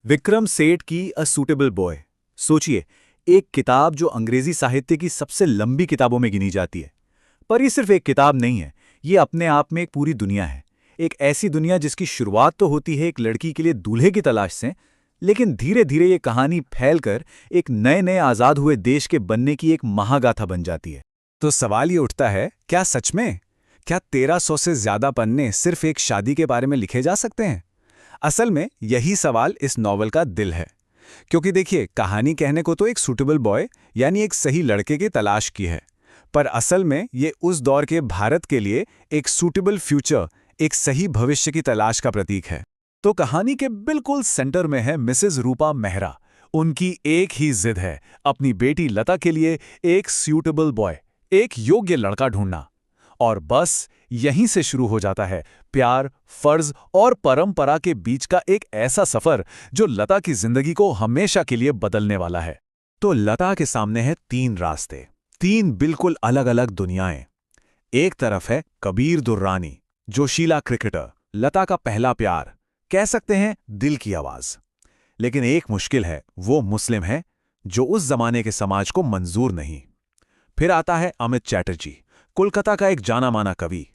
विक्रम सेठ की a suitable boy. सोचिए, एक किताब जो अंग्रेजी साहित्य की सबसे लंबी किताबों में गिनी जाती है। पर ये सिर्फ एक किताब नहीं है, ये अपने आप में एक पूरी दुनिया है। एक ऐसी दुनिया जिसकी शुरुआत तो होती है एक लड़की के लिए दूल्हे की तलाश से, लेकिन धीरे धीरे ये कहानी फैलकर एक नए नए आज़ाद हुए देश के बनने की एक महागाथा बन जाती है। तो सवाल ये उठता है, क्या सच में क्या 1300 से ज्यादा पन्ने सिर्फ एक शादी के बारे में लिखे जा सकते हैं? असल में यही सवाल इस नॉवल का दिल है। क्योंकि देखिए, कहानी कहने को तो एक सूटेबल बॉय यानी एक सही लड़के की तलाश की है, पर असल में ये उस दौर के भारत के लिए एक सूटेबल फ्यूचर, एक सही भविष्य की तलाश का प्रतीक है। तो कहानी के बिल्कुल सेंटर में है मिसेस रूपा मेहरा। उनकी एक ही जिद है, अपनी बेटी लता के लिए एक सूटेबल बॉय, एक योग्य लड़का ढूंढना। और बस यहीं से शुरू हो जाता है प्यार, फर्ज और परंपरा के बीच का एक ऐसा सफर जो लता की जिंदगी को हमेशा के लिए बदलने वाला है। तो लता के सामने है तीन रास्ते, तीन बिल्कुल अलग अलग दुनियाएं। एक तरफ है कबीर दुर्रानी, जोशीला क्रिकेटर, लता का पहला प्यार, कह सकते हैं दिल की आवाज। लेकिन एक मुश्किल है, वो मुस्लिम है जो उस जमाने के समाज को मंजूर नहीं। फिर आता है अमित चैटर्जी, कोलकाता का एक जाना माना कवि।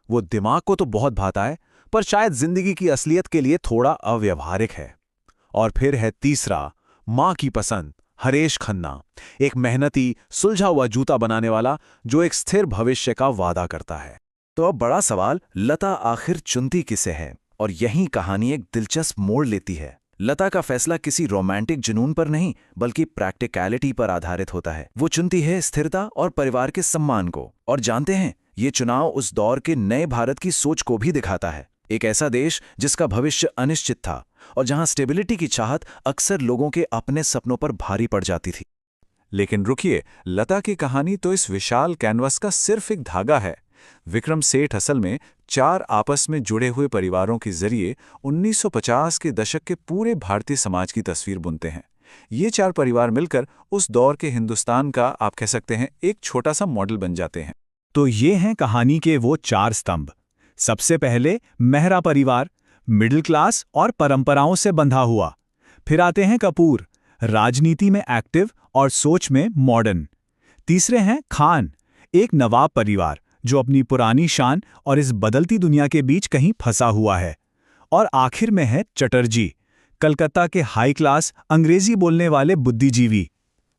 वो दिमाग को तो बहुत भाता है, पर शायद जिंदगी की असलियत के लिए थोड़ा अव्यवहारिक है। और फिर है तीसरा, मां की पसंद, हरेश खन्ना, एक मेहनती सुलझा हुआ जूता बनाने वाला जो एक स्थिर भविष्य का वादा करता है। तो अब बड़ा सवाल, लता आखिर चुनती किसे है? और यहीं कहानी एक दिलचस्प मोड़ लेती है। लता का फैसला किसी रोमांटिक जुनून पर नहीं, बल्कि प्रैक्टिकैलिटी पर आधारित होता है। वो चुनती है स्थिरता और परिवार के सम्मान को। और जानते हैं, ये चुनाव उस दौर के नए भारत की सोच को भी दिखाता है। एक ऐसा देश जिसका भविष्य अनिश्चित था और जहां स्टेबिलिटी की चाहत अक्सर लोगों के अपने सपनों पर भारी पड़ जाती थी। लेकिन रुकिए, लता की कहानी तो इस विशाल कैनवस का सिर्फ एक धागा है। विक्रम सेठ असल में चार आपस में जुड़े हुए परिवारों के जरिए 1950 के दशक के पूरे भारतीय समाज की तस्वीर बुनते हैं। ये चार परिवार मिलकर उस दौर के हिंदुस्तान का, आप कह सकते हैं, एक छोटा सा मॉडल बन जाते हैं। तो ये हैं कहानी के वो चार स्तंभ। सबसे पहले मेहरा परिवार, मिडिल क्लास और परंपराओं से बंधा हुआ। फिर आते हैं कपूर, राजनीति में एक्टिव और सोच में मॉडर्न। तीसरे हैं खान, एक नवाब परिवार जो अपनी पुरानी शान और इस बदलती दुनिया के बीच कहीं फंसा हुआ है। और आखिर में है चटर्जी, कलकत्ता के हाई क्लास अंग्रेजी बोलने वाले बुद्धिजीवी।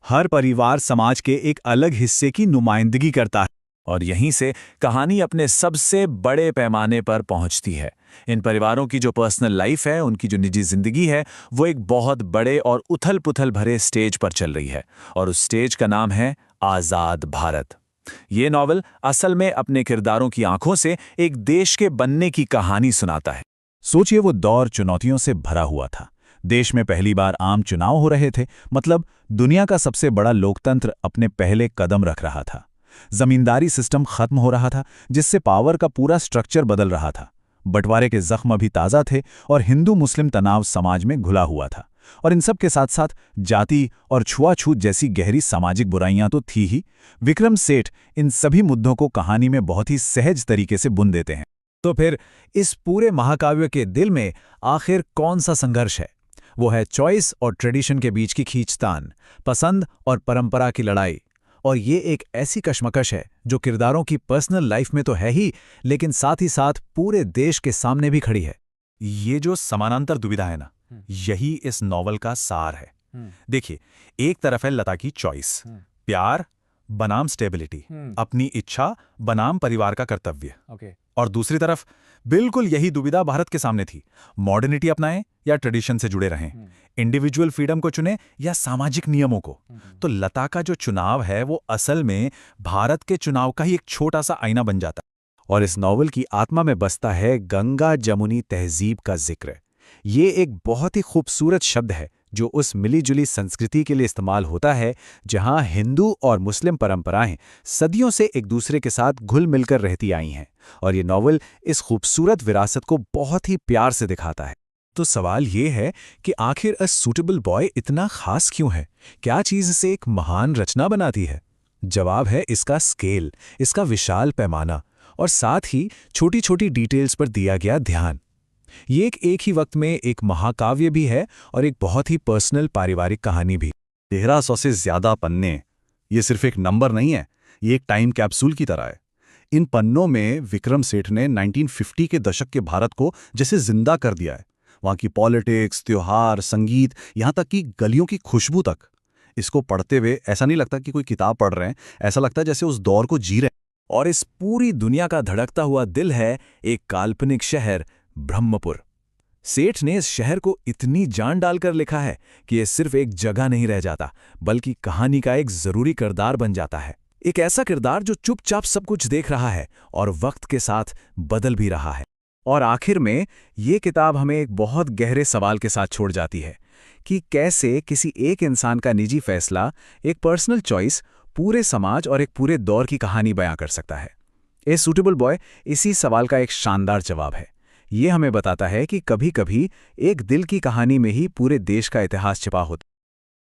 हर परिवार समाज के एक अलग हिस्से की नुमाइंदगी करता है। और यहीं से कहानी अपने सबसे बड़े पैमाने पर पहुंचती है। इन परिवारों की जो पर्सनल लाइफ है, उनकी जो निजी जिंदगी है, वो एक बहुत बड़े और उथल पुथल भरे स्टेज पर चल रही है। और उस स्टेज का नाम है आज़ाद भारत। ये नॉवल असल में अपने किरदारों की आंखों से एक देश के बनने की कहानी सुनाता है। सोचिए, वो दौर चुनौतियों से भरा हुआ था। देश में पहली बार आम चुनाव हो रहे थे, मतलब दुनिया का सबसे बड़ा लोकतंत्र अपने पहले कदम रख रहा था। जमींदारी सिस्टम खत्म हो रहा था, जिससे पावर का पूरा स्ट्रक्चर बदल रहा था। बंटवारे के जख्म अभी ताज़ा थे और हिंदू मुस्लिम तनाव समाज में घुला हुआ था। और इन सब के साथ साथ जाति और छुआछूत जैसी गहरी सामाजिक बुराइयां तो थी ही। विक्रम सेठ इन सभी मुद्दों को कहानी में बहुत ही सहज तरीके से बुन देते हैं। तो फिर इस पूरे महाकाव्य के दिल में आखिर कौन सा संघर्ष है? वो है चॉइस और ट्रेडिशन के बीच की खींचतान, पसंद और परंपरा की लड़ाई। और ये एक ऐसी कशमकश है जो किरदारों की पर्सनल लाइफ में तो है ही, लेकिन साथ ही साथ पूरे देश के सामने भी खड़ी है। ये जो समानांतर दुविधा है ना, यही इस नॉवल का सार है। देखिए, एक तरफ है लता की चॉइस, प्यार बनाम स्टेबिलिटी, अपनी इच्छा बनाम परिवार का कर्तव्य। और दूसरी तरफ बिल्कुल यही दुविधा भारत के सामने थी, मॉडर्निटी अपनाएं या ट्रेडिशन से जुड़े रहें, इंडिविजुअल फ्रीडम को चुनें या सामाजिक नियमों को। तो लता का जो चुनाव है वो असल में भारत के चुनाव का ही एक छोटा सा आईना बन जाता है। और इस नॉवल की आत्मा में बसता है गंगा जमुनी तहजीब का जिक्र। ये एक बहुत ही खूबसूरत शब्द है जो उस मिलीजुली संस्कृति के लिए इस्तेमाल होता है जहां हिंदू और मुस्लिम परंपराएं सदियों से एक दूसरे के साथ घुल मिलकर रहती आई हैं। और ये नॉवल इस खूबसूरत विरासत को बहुत ही प्यार से दिखाता है। तो सवाल ये है कि आखिर अ सूटेबल बॉय इतना खास क्यों है? क्या चीज़ इसे एक महान रचना बनाती है? जवाब है इसका स्केल, इसका विशाल पैमाना और साथ ही छोटी छोटी डिटेल्स पर दिया गया ध्यान। ये एक ही वक्त में एक महाकाव्य भी है और एक बहुत ही पर्सनल पारिवारिक कहानी भी। 1300 से ज्यादा पन्ने, ये सिर्फ एक नंबर नहीं है, ये एक टाइम कैप्सूल की तरह है। इन पन्नों में विक्रम सेठ ने 1950 के दशक के भारत को जैसे जिंदा कर दिया है। वहाँ की पॉलिटिक्स, त्योहार, संगीत, यहाँ तक कि गलियों की खुशबू तक। इसको पढ़ते हुए ऐसा नहीं लगता कि कोई किताब पढ़ रहे हैं, ऐसा लगता है जैसे उस दौर को जी रहे हैं। और इस पूरी दुनिया का धड़कता हुआ दिल है एक काल्पनिक शहर ब्रह्मपुर। सेठ ने इस शहर को इतनी जान डालकर लिखा है कि यह सिर्फ एक जगह नहीं रह जाता, बल्कि कहानी का एक जरूरी किरदार बन जाता है। एक ऐसा किरदार जो चुपचाप सब कुछ देख रहा है और वक्त के साथ बदल भी रहा है। और आखिर में ये किताब हमें एक बहुत गहरे सवाल के साथ छोड़ जाती है कि कैसे किसी एक इंसान का निजी फैसला, एक पर्सनल चॉइस, पूरे समाज और एक पूरे दौर की कहानी बयां कर सकता है। ए सूटेबल बॉय इसी सवाल का एक शानदार जवाब है। ये हमें बताता है कि कभी-कभी एक दिल की कहानी में ही पूरे देश का इतिहास छिपा होता है।